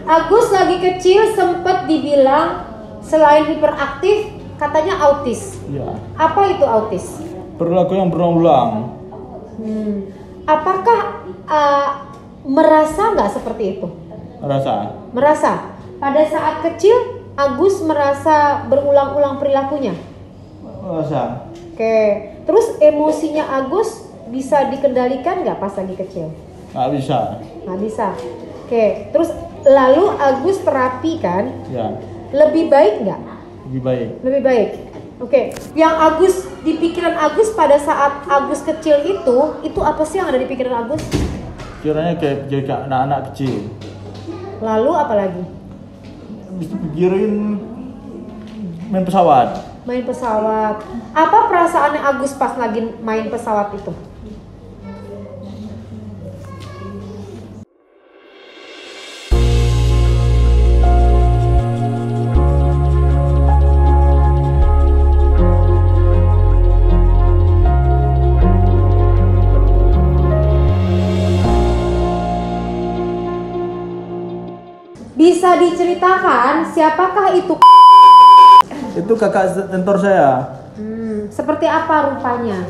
Agus lagi kecil sempat dibilang selain hiperaktif katanya autis. Ya. Apa itu autis? Perilaku yang berulang-ulang. Apakah merasa nggak seperti itu? Merasa. Pada saat kecil Agus merasa berulang-ulang perilakunya. Merasa. Oke. Terus emosinya Agus bisa dikendalikan nggak pas lagi kecil? Nggak bisa. Nggak bisa. Oke. Terus lalu Agus terapi kan? Ya. Lebih baik nggak? Lebih baik. Lebih baik. Oke. Yang Agus di pikiran Agus pada saat Agus kecil itu apa sih yang ada di pikiran Agus? Kiranya kayak anak-anak kecil. Lalu apa lagi? Bisa pikirin main pesawat. Main pesawat. Apa perasaannya Agus pas lagi main pesawat itu? Bisa diceritakan siapakah itu? Itu kakak tentor saya. Seperti apa rupanya?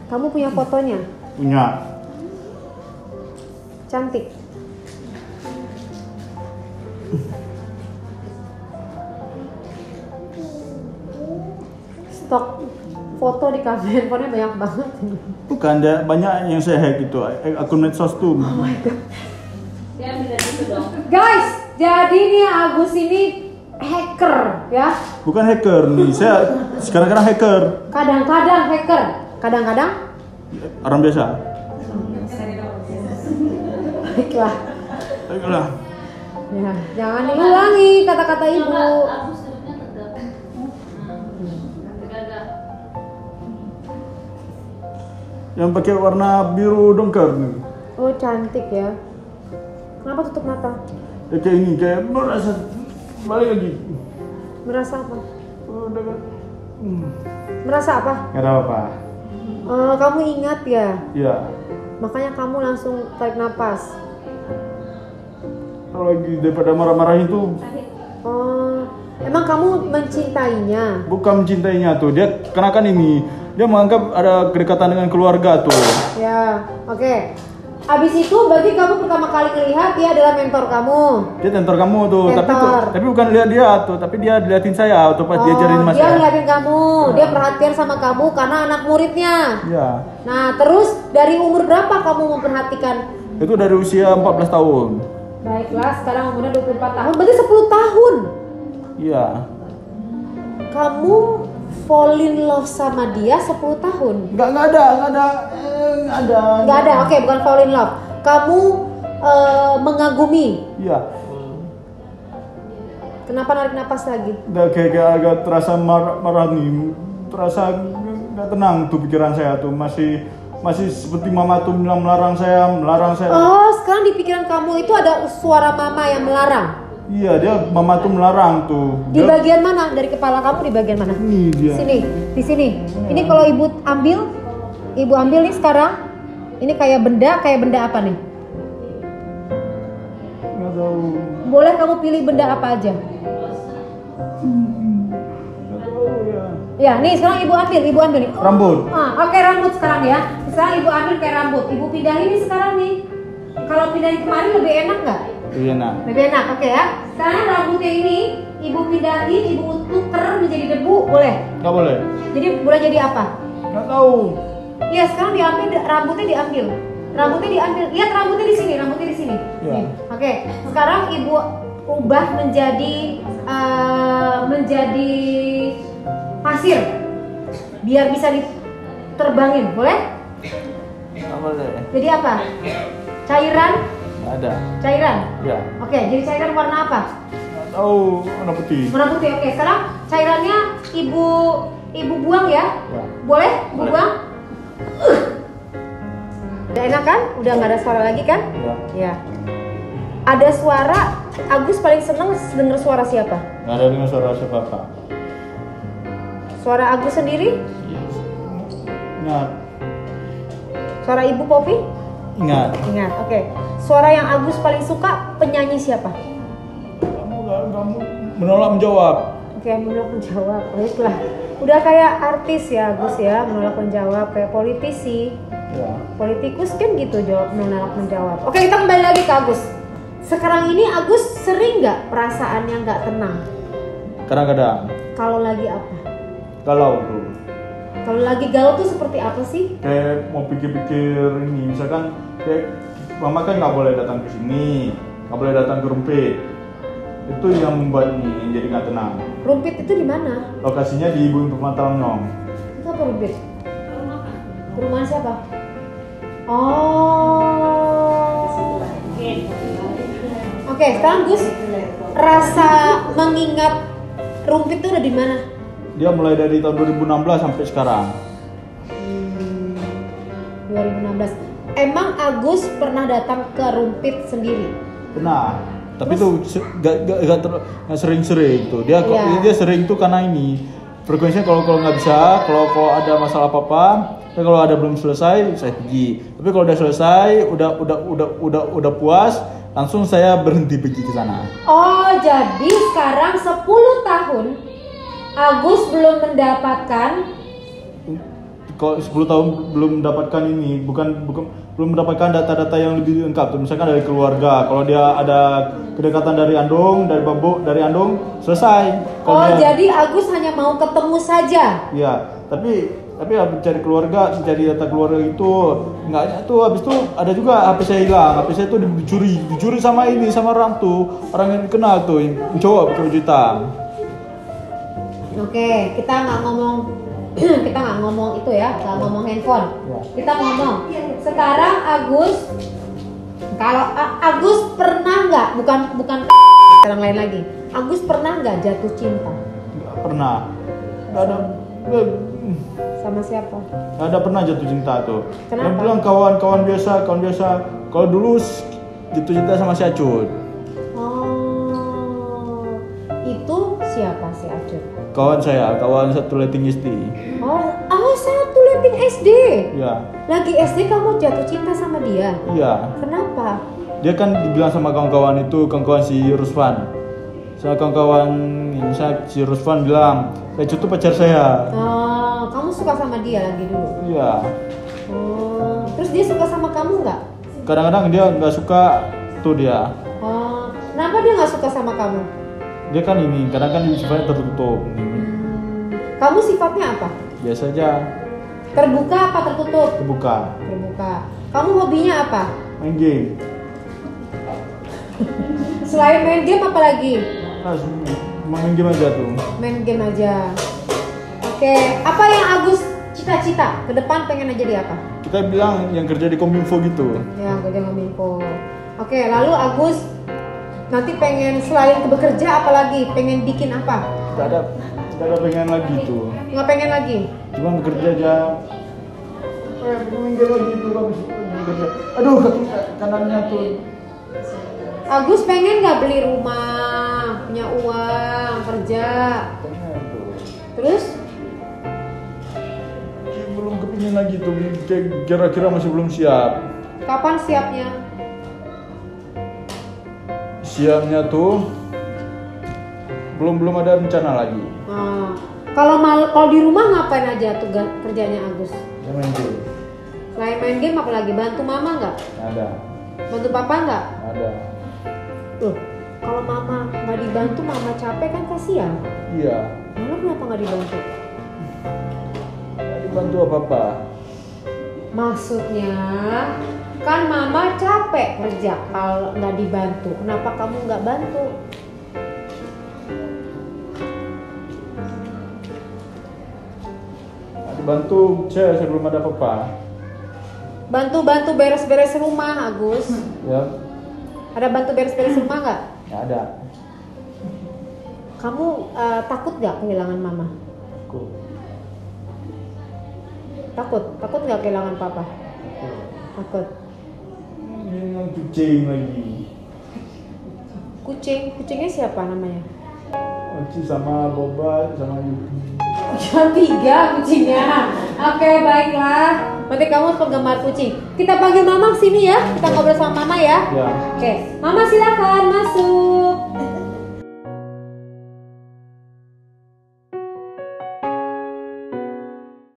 Kamu punya fotonya? Punya. Cantik. Stok foto di handphonenya banyak banget. Bukan, ada banyak yang saya hack itu. Akun medsos tuh. Oh my god. Guys, jadi nih Agus ini hacker ya? Bukan hacker nih, saya kadang-kadang hacker. Kadang-kadang hacker, kadang-kadang Orang biasa. baiklah. Baiklah. Ya, jangan diulangi kata-kata ibu. Yang pakai warna biru dongker nih. Oh cantik ya. Kenapa tutup mata? Ya, kayak ini, kayak merasa balik lagi. Merasa apa? Oh, udah kan. Merasa apa? Gak ada apa. Kamu ingat ya? Iya. Makanya kamu langsung tarik napas. Kalau lagi daripada marah-marah itu. Emang kamu mencintainya? Bukan mencintainya tuh, dia karena kan ini dia menganggap ada kedekatan dengan keluarga tuh. Ya, oke. Abis itu berarti kamu pertama kali ngelihat dia adalah mentor kamu. Dia mentor kamu tuh, Mentor. tapi bukan lihat dia tuh, tapi dia diliatin saya atau pas diajarin mas. Dia ngeliatin kamu, dia perhatian sama kamu karena anak muridnya. Iya. Nah, terus dari umur berapa kamu memperhatikan? Itu dari usia 14 tahun. Baiklah, sekarang umurnya 24 tahun, berarti 10 tahun. Iya. Kamu fall in love sama dia 10 tahun? Nggak ada. Nggak ada, oke, bukan fall in love. Kamu mengagumi. Iya. Kenapa narik napas lagi? Udah kayak agak terasa marah nih, terasa nggak tenang tuh pikiran saya tuh, masih seperti mama tuh bilang melarang saya. Oh, sekarang di pikiran kamu itu ada suara mama yang melarang? Iya, dia mama tuh melarang tuh. Di bagian mana? Dari kepala kamu di bagian mana? Ini dia. Sini, di sini. Ini kalau ibu ambil nih sekarang. Ini kayak benda apa nih? Nggak tahu. Boleh kamu pilih benda apa aja? Nggak tahu ya. Ya, nih sekarang ibu ambil nih. Rambut. Oke, rambut sekarang ya. Sekarang ibu ambil kayak rambut. Ibu pindahin nih sekarang nih. Kalau pindahin kemarin lebih enak nggak? Iya nak. Lebih enak, oke ya. Sekarang rambutnya ini ibu pindahin, ibu tuker menjadi debu, boleh? Nggak boleh. Jadi boleh jadi apa? Nggak tahu. Iya, sekarang rambutnya diambil. Lihat rambutnya di sini. Ya. Nih, oke. Sekarang ibu ubah menjadi pasir. Biar bisa diterbangin, boleh? Nggak boleh. Jadi apa? Cairan? Nggak ada. Cairan? Ya. Oke, jadi cairan warna apa? Nggak tahu, warna putih. Warna putih. Oke, sekarang cairannya ibu buang ya? Ya. Boleh? Ibu Boleh. buang? Udah enak kan? Udah nggak ada suara lagi kan? Ya. Ya. Ada suara. Agus paling seneng denger suara siapa? Nggak ada dengan suara siapa. Suara Agus sendiri? Nah, Suara Ibu Popi? Ingat. Ingat, oke. Suara yang Agus paling suka penyanyi siapa? Kamu menolak menjawab. Oke, menolak menjawab. Baiklah. Udah kayak artis ya Agus ya, menolak menjawab, kayak politisi. Ya. Politikus kan gitu jawab menolak menjawab. Oke, kita kembali lagi ke Agus. Sekarang ini Agus sering nggak perasaannya nggak tenang? Kadang-kadang. Kalau lagi apa? Kalau tuh. Kalau lagi galau tuh seperti apa sih? Kayak mau pikir-pikir ini, misalkan kayak mama kan nggak boleh datang ke sini, nggak boleh datang ke Rumpit. Itu yang membuat ini jadi nggak tenang. Rumpit itu di mana? Lokasinya di Ibu Pemantauan Nyong. Itu apa Rumpit? Perumahan siapa? Oh. Oke, sekarang Gus, rasa mengingat Rumpit itu udah di mana? Dia mulai dari tahun 2016 sampai sekarang. 2016. Emang Agus pernah datang ke Rumpit sendiri? Pernah. Tapi tuh gak sering-sering tuh. Dia sering tuh karena ini frekuensinya kalau nggak bisa, kalau ada masalah apa-apa, tapi kalau ada belum selesai saya pergi. Tapi kalau udah selesai, udah puas, langsung saya berhenti pergi ke sana. Oh, jadi sekarang 10 tahun Agus belum mendapatkan. Kalau 10 tahun belum mendapatkan ini, belum mendapatkan data-data yang lebih lengkap tuh. Misalkan dari keluarga, kalau dia ada kedekatan dari Andong, dari Babu, dari Andong, selesai. Jadi Agus hanya mau ketemu saja. Iya, tapi mencari keluarga, mencari data keluarga itu enggaknya tuh. Habis itu ada juga HP saya hilang. HP saya tuh dicuri sama orang yang dikenal tuh, yang cowok pakai baju hitam. Oke, kita nggak ngomong itu ya, nggak ngomong handphone. Ya. Kita ngomong. Sekarang Agus, kalau Agus pernah nggak, bukan orang lain lagi. Agus pernah nggak jatuh cinta? Nggak pernah. Sama siapa? Nggak ada pernah jatuh cinta tuh. Kenapa? Yang bilang kawan biasa. Kalau dulu jatuh cinta sama si Acut. Oh, itu siapa si Acut? Kawan satu letting SD. Oh, satu letting SD. Iya. Lagi SD kamu jatuh cinta sama dia? Iya. Kenapa? Dia kan dibilang sama kawan-kawan si Rusvan. Sama kawan-kawan, misalnya si Rusvan bilang, Acut tuh pacar saya. Oh, kamu suka sama dia lagi dulu? Iya. Oh, terus dia suka sama kamu nggak? Kadang-kadang dia nggak suka tuh dia. Oh, kenapa dia nggak suka sama kamu? Dia kan ini, kadang-kadang sifatnya tertutup. Kamu sifatnya apa? Biasa aja. Terbuka apa tertutup? Terbuka. Terbuka. Kamu hobinya apa? Main game. Selain main game apa lagi? Main game aja tuh. Main game aja. Oke, apa yang Agus cita-cita? Ke depan pengen aja di apa? Kita bilang yang kerja di Kominfo gitu. Ya, kerja Kominfo. Oke, lalu Agus nanti pengen selain bekerja apa lagi? Pengen bikin apa? Tidak ada pengen lagi tuh. Nggak pengen lagi? Cuma bekerja aja. Pengen lagi tuh habis bekerja. Aduh, kaki kanannya tuh. Agus pengen nggak beli rumah, punya uang, kerja? Pengen tuh. Terus? Belum kepingin lagi tuh. Kira-kira masih belum siap. Kapan siapnya? Siapnya tuh belum ada rencana lagi. Kalau di rumah ngapain aja tugas kerjanya Agus? Ya main game. Selain main game apa lagi? Bantu mama nggak? Ada. Bantu papa nggak? Ada. Tuh, kalau mama nggak dibantu, mama capek kan kasihan. Iya. Lalu kenapa nggak dibantu? Nggak dibantu apa-apa. Maksudnya kan mama capek kerja kalau nggak dibantu. Kenapa kamu nggak bantu? Bantu saya belum ada apa-apa. Bantu beres-beres rumah Agus. Ya. Ada bantu beres-beres rumah nggak? Nggak ada. Kamu takut nggak kehilangan mama? Takut nggak kehilangan papa? Takut. Ini kucing lagi. Kucingnya siapa namanya? Oci sama Boba sama Yuki. Cuma 3 kucingnya. Oke, baiklah. Berarti kamu harus penggemar kucing. Kita panggil Mama sini ya. Kita ngobrol sama Mama ya. Ya. Oke, Mama silakan masuk.